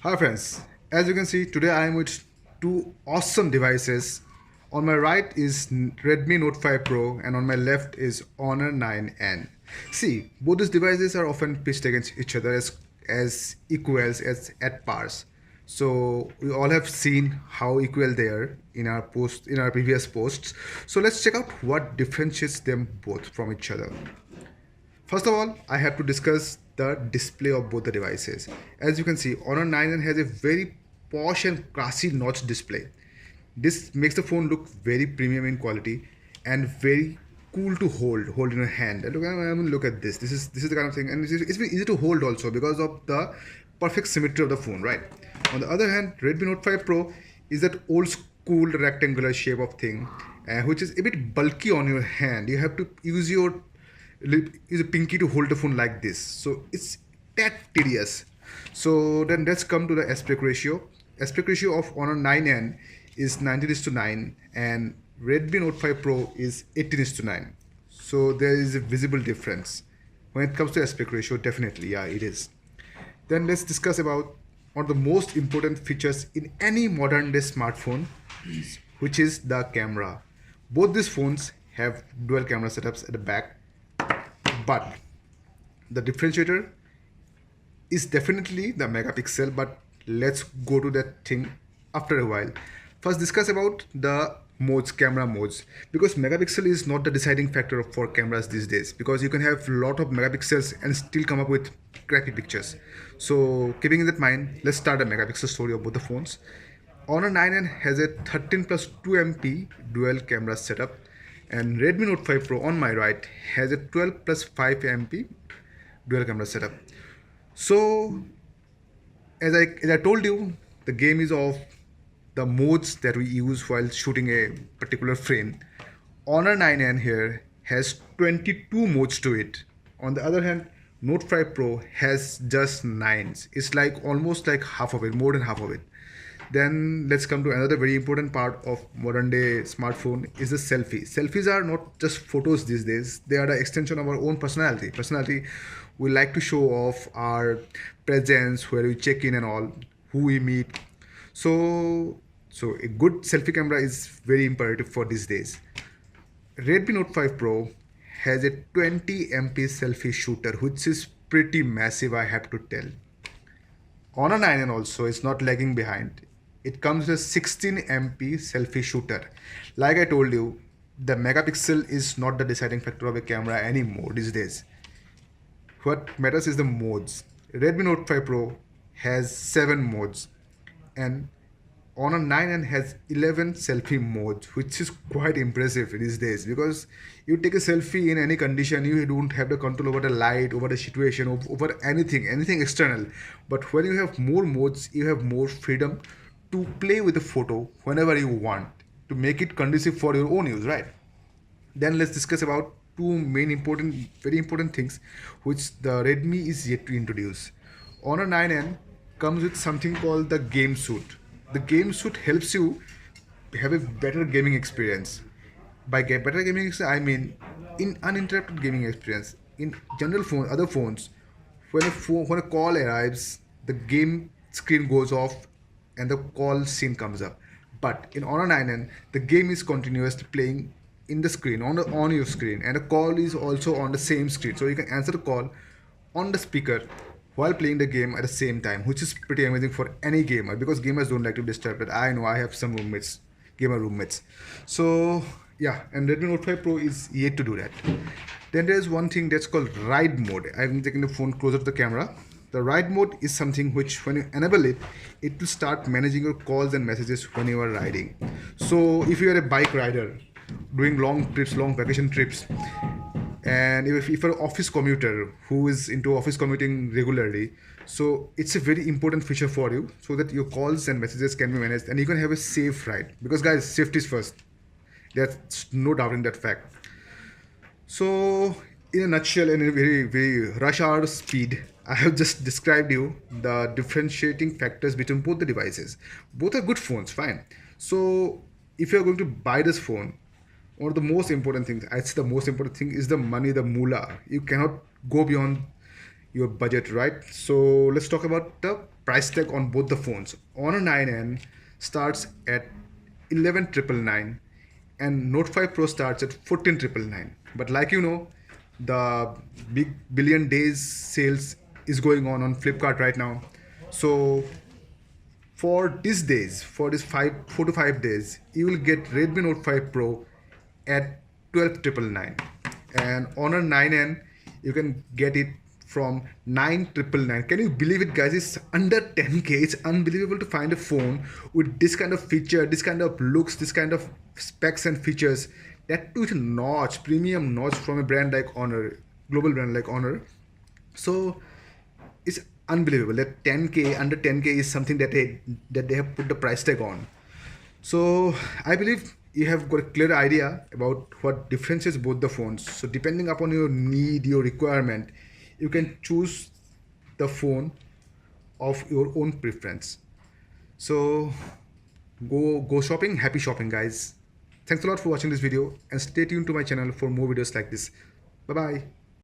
Hi friends, as you can see today I am with two awesome devices. On my right is Redmi Note 5 Pro and on my left is Honor 9N. See, both these devices are often pitched against each other as equals, as at pars. So we all have seen how equal they are in our previous posts. So let's check out what differentiates them both from each other. First of all, I have to discuss the display of both the devices. As you can see, Honor 9N has a very posh and classy notch display. This makes the phone look very premium in quality and very cool to hold in your hand. And look at this. This is the kind of thing, and it's very easy to hold also because of the perfect symmetry of the phone, right? On the other hand, Redmi Note 5 Pro is that old school rectangular shape of thing, which is a bit bulky on your hand. You have to use a pinky to hold the phone like this, so it's that tedious. So then let's come to the aspect ratio of Honor 9N is 19 is to 9 and Redmi Note 5 Pro is 18 is to 9. So there is a visible difference when it comes to aspect ratio. Definitely, yeah, it is. Then let's discuss about one of the most important features in any modern day smartphone, which is the camera. Both these phones have dual camera setups at the back, but the differentiator is definitely the megapixel. But let's go to that thing after a while. First discuss about the camera modes, because megapixel is not the deciding factor for cameras these days, because you can have a lot of megapixels and still come up with crappy pictures. So keeping in that mind, let's start the megapixel story of both the phones. Honor 9N has a 13 plus 2 MP dual camera setup, and Redmi Note 5 Pro on my right has a 12 plus 5 MP dual camera setup. So as I told you, the game is of the modes that we use while shooting a particular frame. Honor 9N here has 22 modes to it. On the other hand, Note 5 Pro has just 9. It's like almost like half of it, more than half of it. Then let's come to another very important part of modern day smartphone is the selfie. Selfies are not just photos these days, they are the extension of our own personality. We like to show off our presence, where we check in and all, who we meet. So a good selfie camera is very imperative for these days. Redmi Note 5 Pro has a 20 MP selfie shooter, which is pretty massive, I have to tell. Honor 9N also is not lagging behind. It comes with a 16 MP selfie shooter. Like I told you, the megapixel is not the deciding factor of a camera anymore these days. What matters is the modes. Redmi Note 5 Pro has 7 modes, and Honor 9N has 11 selfie modes, which is quite impressive these days, because you take a selfie in any condition, you don't have the control over the light, over the situation, over anything external. But when you have more modes, you have more freedom to play with the photo whenever you want, to make it conducive for your own use, right? Then let's discuss about two very important things which the Redmi is yet to introduce. Honor 9N comes with something called the game suit. The game suit helps you have a better gaming experience. By better gaming experience, I mean in uninterrupted gaming experience. In other phones, when a call arrives, the game screen goes off and the call scene comes up. But in Honor 9N, the game is continuously playing in the screen on your screen, and the call is also on the same screen. So you can answer the call on the speaker while playing the game at the same time, which is pretty amazing for any gamer, because gamers don't like to be disturbed. I know I have some gamer roommates. So yeah, and Redmi Note 5 Pro is yet to do that. Then there's one thing that's called ride mode. I'm taking the phone closer to the camera. The ride mode is something which, when you enable it, it will start managing your calls and messages when you are riding. So if you are a bike rider doing long vacation trips, and if you're an office commuter who is into office commuting regularly, so it's a very important feature for you, so that your calls and messages can be managed and you can have a safe ride, because guys, safety is first. There's no doubting that fact. So, in a nutshell, and in a very rush hour speed, I have just described you the differentiating factors between both the devices. Both are good phones, fine. So, if you are going to buy this phone, one of the most important things, I'd say the most important thing is the money, the moolah. You cannot go beyond your budget, right? So let's talk about the price tag on both the phones. Honor 9N starts at 11,999 and Note 5 Pro starts at 14,999. But like you know, the big billion days sales is going on Flipkart right now. So for these days, for this 4 to 5 days, you will get Redmi Note 5 Pro at 12,999, and Honor 9N you can get it from 9,999. Can you believe it, guys? It's under 10k. It's unbelievable to find a phone with this kind of feature, this kind of looks, this kind of specs and features. That too with a notch, premium notch from a brand like Honor, global brand like Honor. So it's unbelievable that 10k, under 10k is something that they have put the price tag on. So I believe you have got a clear idea about what differences both the phones. So depending upon your need, your requirement, you can choose the phone of your own preference. So go shopping. Happy shopping, guys. Thanks a lot for watching this video and stay tuned to my channel for more videos like this. Bye bye.